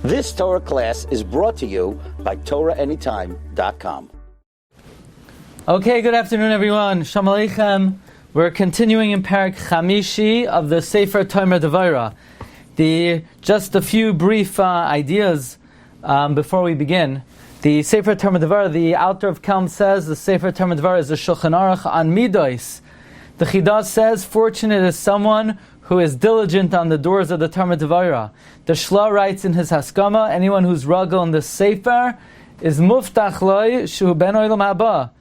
This Torah class is brought to you by TorahAnytime.com. Okay, good afternoon, everyone. Shalom Aleichem. We're continuing in Parak Chamishi of the Sefer Devorah. Just a few brief ideas before we begin. The Sefer Devorah, the author of Kelm says, the Sefer Devorah is a Shulchan Aruch on Midos. The Chidah says, fortunate is someone who is diligent on the doors of the Devorah. The Shla writes in his Haskama, anyone who's ragel in the Sefer is muftach loy shu ben olam haba.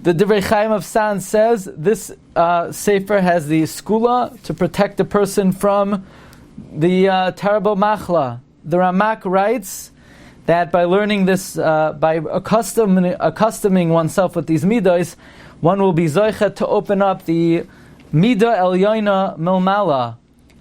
The Divrei Chaim of San says this Sefer has the skula to protect the person from the terrible machla. The Ramak writes that by learning this, by accustoming oneself with these midos, one will be zoichet to open up the Mida Elyoina Milmala.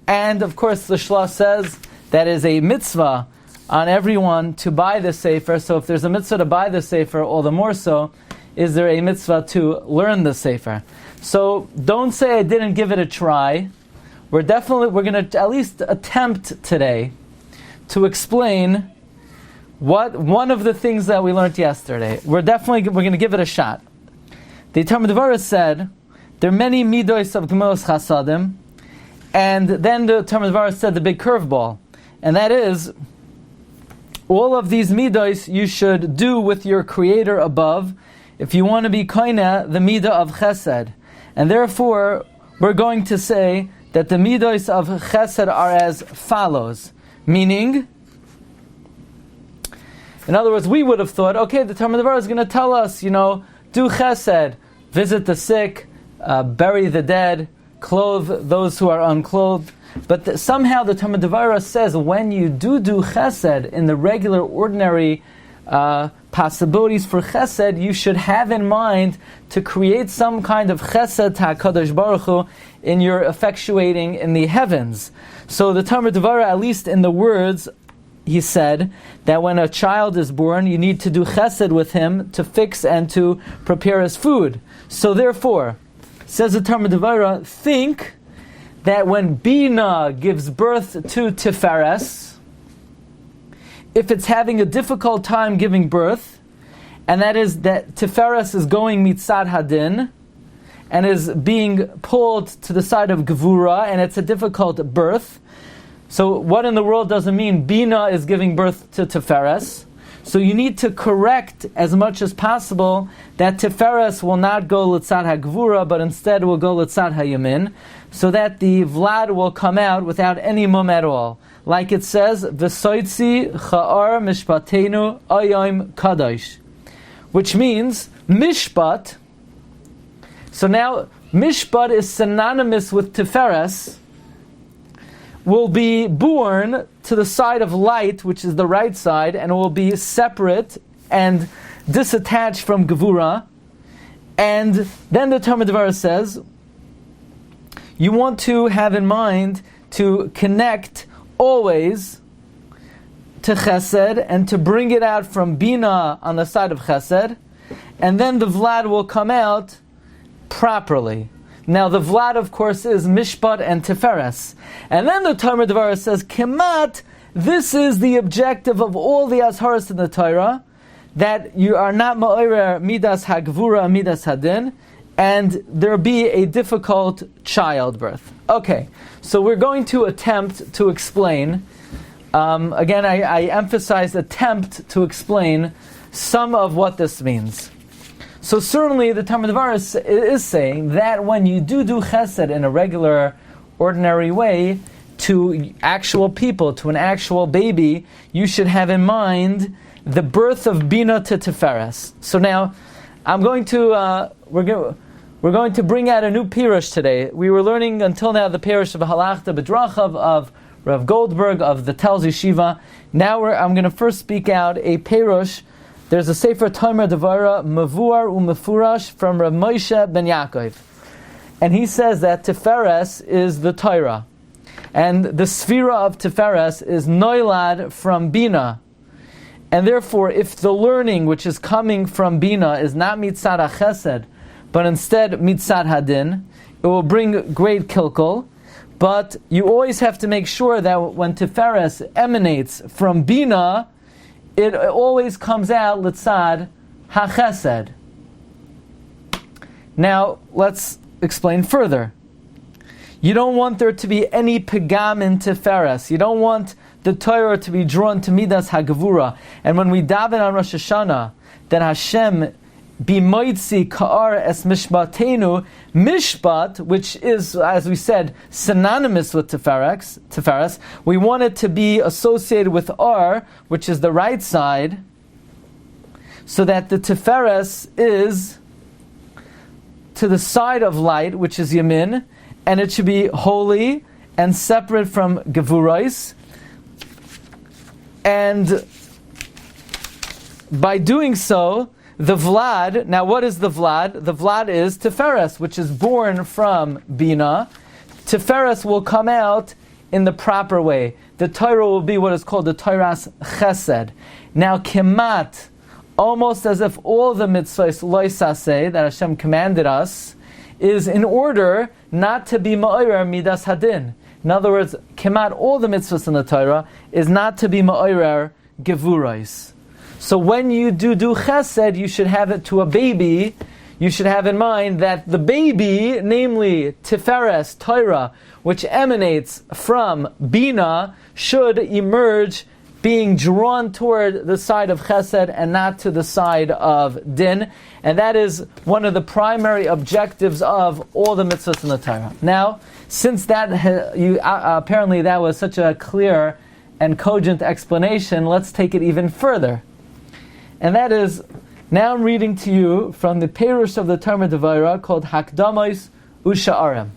And of course the Shla says that is a mitzvah on everyone to buy the Sefer. So if there's a mitzvah to buy the Sefer, all the more so is there a mitzvah to learn the Sefer. So don't say I didn't give it a try. We're going to at least attempt today to explain one of the things that we learned yesterday. We're going to give it a shot. The Talmud Devorah said there are many midos of Gemilas Chasadim, and then the Talmud Devorah said the big curveball, and that is all of these midos you should do with your Creator above if you want to be koina the midah of Chesed. And therefore, we're going to say that the midos of Chesed are as follows. Meaning, in other words, we would have thought, okay, the Talmud Devorah is going to tell us, do Chesed, visit the sick, bury the dead, clothe those who are unclothed. But somehow the Talmud Devorah says when you do Chesed in the regular, ordinary possibilities for Chesed, you should have in mind to create some kind of Chesed HaKadosh Baruch Hu in your effectuating in the heavens. So the Talmud Devorah, at least in the words, he said that when a child is born, you need to do Chesed with him to fix and to prepare his food. So therefore, says the Talmud Devorah, think that when Bina gives birth to Tiferes, if it's having a difficult time giving birth, and that is that Tiferes is going mitzad hadin, and is being pulled to the side of Gevurah, and it's a difficult birth. So what in the world does it mean Bina is giving birth to Tiferes? So you need to correct as much as possible that Tiferes will not go Litzad HaGvura, but instead will go Litzad HaYamin, so that the Vlad will come out without any mum at all. Like it says, V'soitzi cha'ar mishpatenu ayom kadosh, which means Mishpat. So now Mishpat is synonymous with Tiferes, will be born to the side of light, which is the right side, and will be separate and disattached from Gevurah. And then the Talmud Devorah says, you want to have in mind to connect always to Chesed and to bring it out from Bina on the side of Chesed, and then the Vlad will come out properly. Now the Vlad, of course, is Mishpat and Tiferes. And then the Talmud Devorah says, Kemat, this is the objective of all the Azharas in the Torah, that you are not Ma'orer Midas HaGvura, Midas Hadin, and there be a difficult childbirth. Okay, so we're going to attempt to explain, again I emphasize attempt to explain some of what this means. So certainly the Talmud Devorah is saying that when you do Chesed in a regular, ordinary way to actual people, to an actual baby, you should have in mind the birth of Bina to Tiferes. So now, we're going to bring out a new pirush today. We were learning until now the pirush of Halachta B'drachav of Rav Goldberg of the Telz Yeshiva. Now I'm going to first speak out a pirush. There's a Sefer Talmud Devorah Mavuar Umefurash from Rav Moshe ben Yaakov, and he says that Tiferes is the Torah, and the Sfira of Tiferes is Noilad from Bina, and therefore, if the learning which is coming from Bina is not Mitzad HaChesed, but instead Mitzad Hadin, it will bring great kilkul. But you always have to make sure that when Tiferes emanates from Bina, it always comes out Litzad HaChesed. Now, let's explain further. You don't want there to be any pegam in Tiferes. You don't want the Torah to be drawn to Midas HaGevura. And when we daven on Rosh Hashanah, that Hashem b'moitzi ka'ar es mishpatenu, Mishpat, which is, as we said, synonymous with Tiferes, we want it to be associated with Ar, which is the right side, so that the Tiferes is to the side of light, which is Yamin, and it should be holy and separate from Gevurais. And by doing so, the Vlad, now what is the Vlad? The Vlad is Tiferes, which is born from Bina. Tiferes will come out in the proper way. The Torah will be what is called the Torah's Chesed. Now, Kemat, almost as if all the mitzvahs loisaseh that Hashem commanded us, is in order not to be ma'orer midas hadin. In other words, kemat all the mitzvahs in the Torah is not to be ma'orer gevurais. So when you do chesed, you should have it to a baby. You should have in mind that the baby, namely Tiferes, Torah, which emanates from Bina, should emerge being drawn toward the side of Chesed and not to the side of Din. And that is one of the primary objectives of all the mitzvahs in the Torah. Now, since that apparently that was such a clear and cogent explanation, let's take it even further. And that is, now I'm reading to you from the Perush of the Torah Devorah called Hakdamos Usha'arim.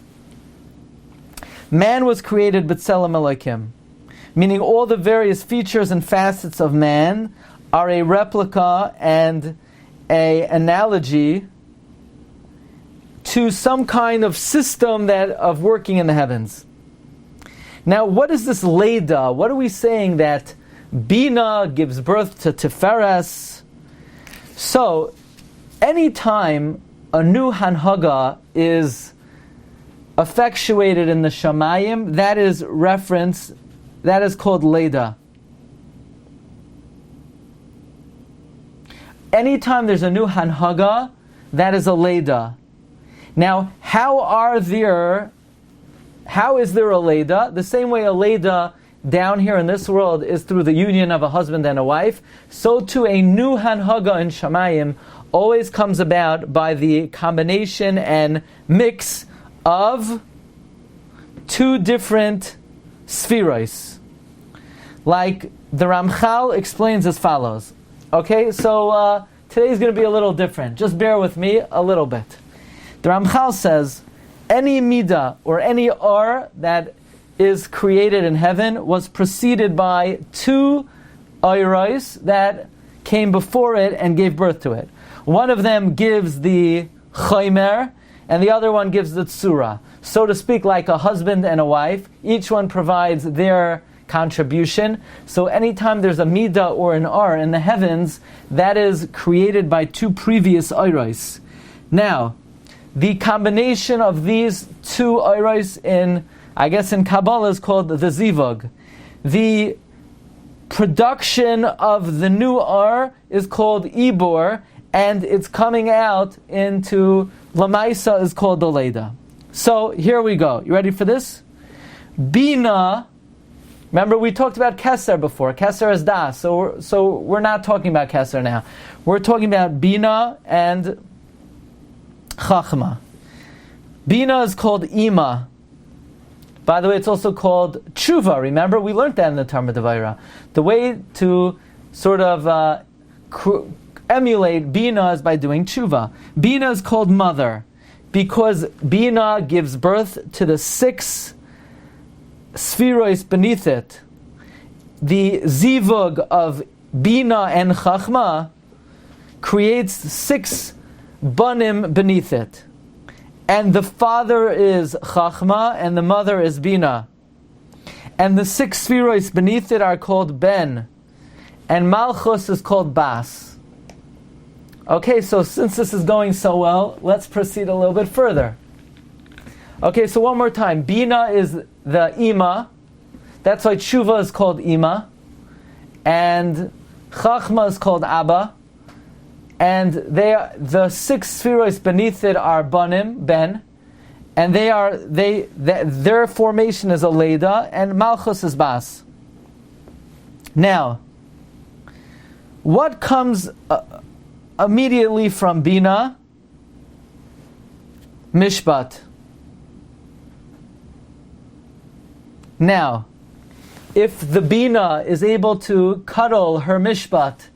Man was created b'tselem Elokim, meaning all the various features and facets of man are a replica and an analogy to some kind of system that of working in the heavens. Now, what is this Leda? What are we saying that Bina gives birth to Tiferes? So, anytime a new Hanhaga is effectuated in the Shamayim, that is reference. That is called Leda. Anytime there's a new Hanhaga, that is a Leda. Now, how is there a Leda? The same way a Leda down here in this world is through the union of a husband and a wife, so too a new Hanhaga in Shamayim always comes about by the combination and mix of two different spheros. Like the Ramchal explains as follows. Okay, so today's going to be a little different. Just bear with me a little bit. The Ramchal says, any midah or any ar that is created in heaven was preceded by two ayros that came before it and gave birth to it. One of them gives the chaymer, and the other one gives the tzura. So to speak, like a husband and a wife, each one provides their contribution. So anytime there's a midah or an ar in the heavens, that is created by two previous ayros. Now, the combination of these two ayros in Kabbalah is called the zivug. The production of the new ar is called ibor, and it's coming out into lamaisa is called the leda. So here we go. You ready for this? Bina. Remember, we talked about Keser before. Keser is das. So we're not talking about Keser now. We're talking about Bina and Chachma. Bina is called Ima. By the way, it's also called Tshuva. Remember, we learned that in the Torah Devorah. The way to sort of emulate Bina is by doing Tshuva. Bina is called mother because Bina gives birth to the 6 spheroids beneath it. The zivug of Bina and Chachma creates 6 banim beneath it. And the father is Chachma and the mother is Bina. And the 6 spheroids beneath it are called Ben. And Malchus is called Bas. Okay, so since this is going so well, let's proceed a little bit further. Okay, so one more time. Bina is the Ima. That's why Tshuva is called Ima. And Chachma is called Abba. And the 6 spheroids beneath it are Banim, Ben. And their formation is a Leda, and Malchus is Bas. Now, what comes immediately from Bina? Mishpat. Now, if the Bina is able to cuddle her Mishpat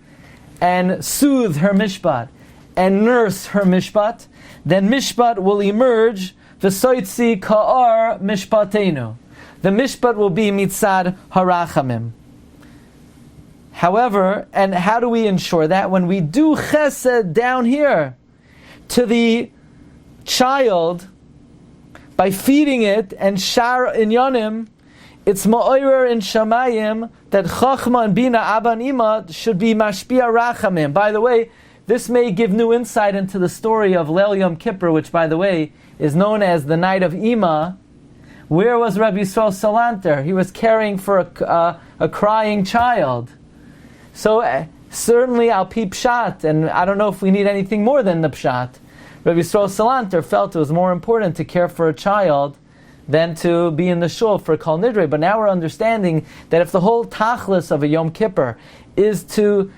and soothe her Mishpat and nurse her Mishpat, then Mishpat will emerge, v'soitzi ka'ar mishpatenu. The Mishpat will be mitzad harachamim. However, and how do we ensure that? When we do chesed down here to the child by feeding it and shar inyanim, it's ma'orer in shamayim that chachma and bina abba and ima should be mashpia rachamim. By the way, this may give new insight into the story of Leil Yom Kippur, which, by the way, is known as the night of Ima. Where was Rabbi Yisrael Salanter? He was caring for a crying child. So certainly al pi pshat, and I don't know if we need anything more than the pshat. Rabbi Yisrael Salanter felt it was more important to care for a child than to be in the shul for Kol Nidre. But now we're understanding that if the whole tachlis of a Yom Kippur is to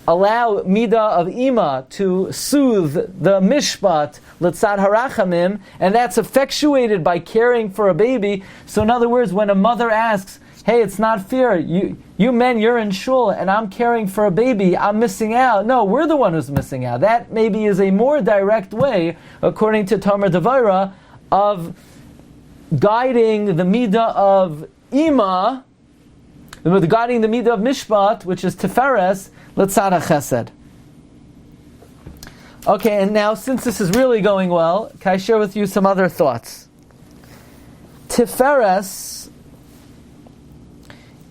allow Midah of Ima to soothe the Mishpat, Litzad Harachamim, and that's effectuated by caring for a baby. So in other words, when a mother asks, hey, it's not fair, you men, you're in shul, and I'm caring for a baby, I'm missing out. No, we're the one who's missing out. That maybe is a more direct way, according to Tomer Devorah, of guiding the Midah of Ima, guiding the Midah of Mishpat, which is Tiferes, Litzad HaChesed. Okay, and now since this is really going well, can I share with you some other thoughts? Tiferes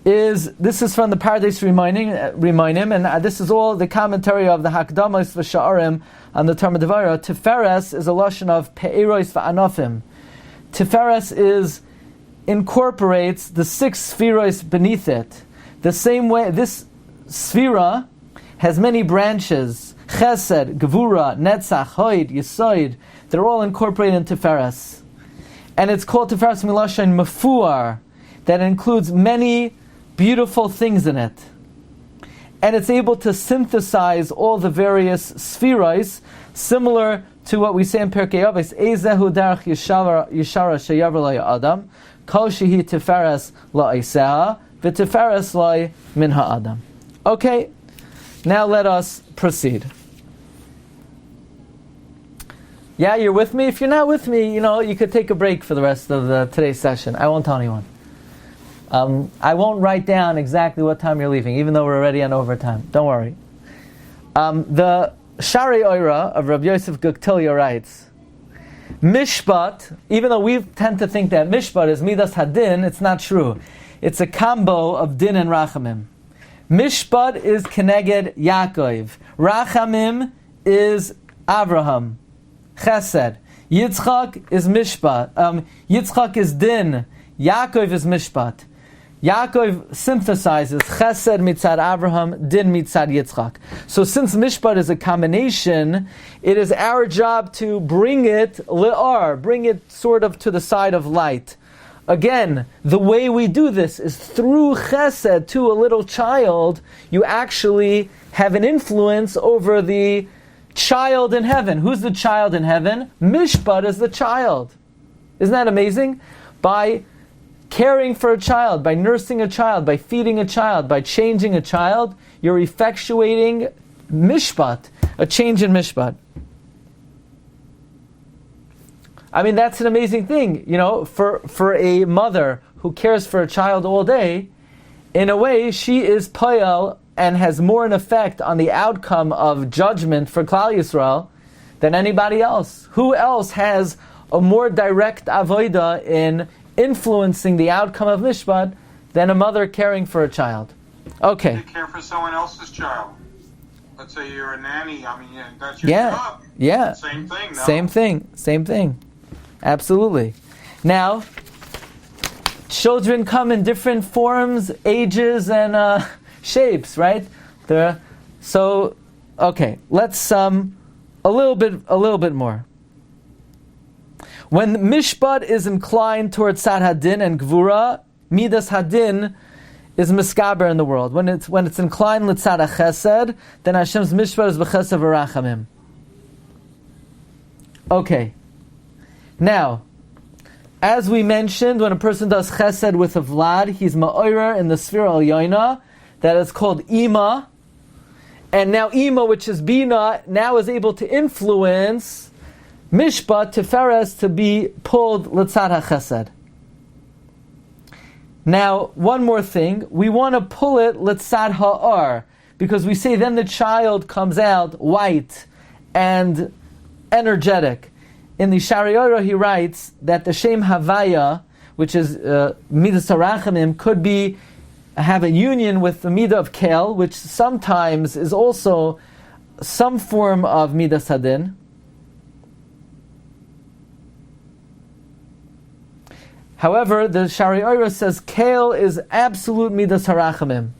this is from the Paradise Remainim, and this is all the commentary of the Hakdamas v'Sha'arim on the Talmud Devorah. Tiferes is a lashon of Pe'eros v'Anofim. Tiferes incorporates the 6 spheroids beneath it. The same way, this sphera has many branches. Chesed, Gevurah, Netzach, Hoid, Yesoid. They're all incorporated in Tiferes. And it's called Tiferes Milashon Mefuar, that includes many beautiful things in it. And it's able to synthesize all the various spheroids, similar to what we say in Pirkei Avos, Ezehu Darach Yishara Sheyavar Adam, Kol Shehi Tiferes La'Iseha, V'Tiferes Lai Min Ha'adam. Okay, now let us proceed. Yeah, you're with me? If you're not with me, you could take a break for the rest of today's session. I won't tell anyone. I won't write down exactly what time you're leaving, even though we're already on overtime. Don't worry. The Shari Oira of Rabbi Yosef Guktilia writes, Mishpat, even though we tend to think that Mishpat is Midas Hadin, it's not true. It's a combo of Din and Rachamim. Mishpat is Keneged Yaakov. Rachamim is Avraham. Chesed. Yitzchak is Mishpat. Yitzchak is Din. Yaakov is Mishpat. Yaakov synthesizes Chesed mitzad Avraham, Din mitzad Yitzchak. So since Mishpat is a combination, it is our job to bring it le'ar, bring it sort of to the side of light. Again, the way we do this is through Chesed to a little child. You actually have an influence over the child in heaven. Who's the child in heaven? Mishpat is the child. Isn't that amazing? By caring for a child, by nursing a child, by feeding a child, by changing a child, you're effectuating Mishpat, a change in Mishpat. I mean, that's an amazing thing, for a mother who cares for a child all day. In a way, she is payal and has more an effect on the outcome of judgment for Klal Yisrael than anybody else. Who else has a more direct avodah in influencing the outcome of Mishpat than a mother caring for a child? Okay. You care for someone else's child. Let's say you're a nanny. That's your job. Yeah. Same thing. No? Same thing. Absolutely. Now, children come in different forms, ages, and shapes, right? Okay, let's a little bit more. When Mishpat is inclined towards Tzad Hadin and Gvura, Midas Hadin is miskaber in the world. When it's inclined L'tzad Chesed, then Hashem's Mishpat is b'Chesed v'Rachamim. Okay. Now, as we mentioned, when a person does Chesed with a Vlad, he's ma'orer in the sphere al-Yaina, that is called Ima. And now Ima, which is Bina, now is able to influence Mishpat, Tiferes, to be pulled L'tzad HaChesed. Now, one more thing. We want to pull it L'tzad Ha'ar, because we say then the child comes out white and energetic. In the Shiur he writes that the Shem Havaya, which is Midas HaRachamim, could have a union with the Midah of Kel, which sometimes is also some form of Midas Hadin. However, the Shiur says Kel is absolute Midas HaRachamim.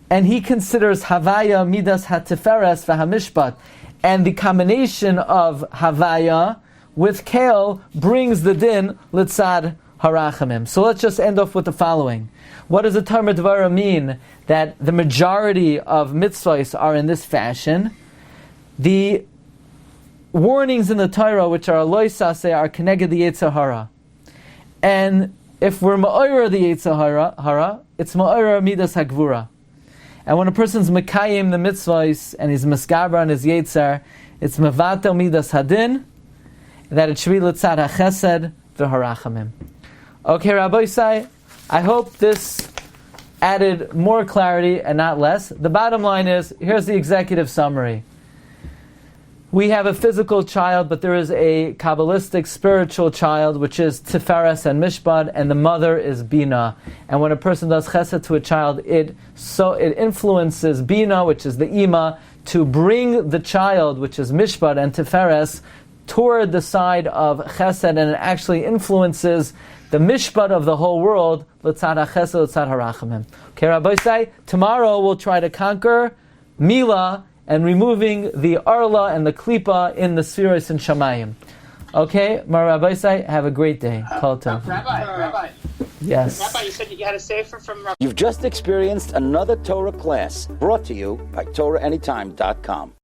And he considers Havaya Midas HaTiferes v'HaMishpat. And the combination of Havaya with Kel brings the din L'tzad HaRachamim. So let's just end off with the following. What does the Devorah mean that the majority of mitzvahs are in this fashion? The warnings in the Torah, which are Lo Yisaseh, are keneged the Yetzer Hara. And if we're ma'orer the Yetzer Hara, it's ma'orer Midas HaGvura. And when a person's mekayim the mitzvahs and he's meskaber on his Yetzer, it's mevatel Midas Hadin, that it should be L'tzad HaChesed v'Harachamim. Okay, Rabbi Isai, I hope this added more clarity and not less. The bottom line is, here's the executive summary. We have a physical child, but there is a Kabbalistic spiritual child, which is Tiferes and Mishpat, and the mother is Bina. And when a person does Chesed to a child, it influences Bina, which is the Ima, to bring the child, which is Mishpat and Tiferes, toward the side of Chesed, and it actually influences the Mishpat of the whole world, L'tzad HaChesed, L'tzad HaRachamim. Okay, Rabbi Say, tomorrow we'll try to conquer Mila, and removing the Arla and the Klipa in the Spheres and Shamayim. Okay, Mar Rabbi Say, have a great day. Kol tov. Rabbi. Yes. Rabbi, you said you had a Sefer from Rabbi. You've just experienced another Torah class brought to you by TorahAnytime.com.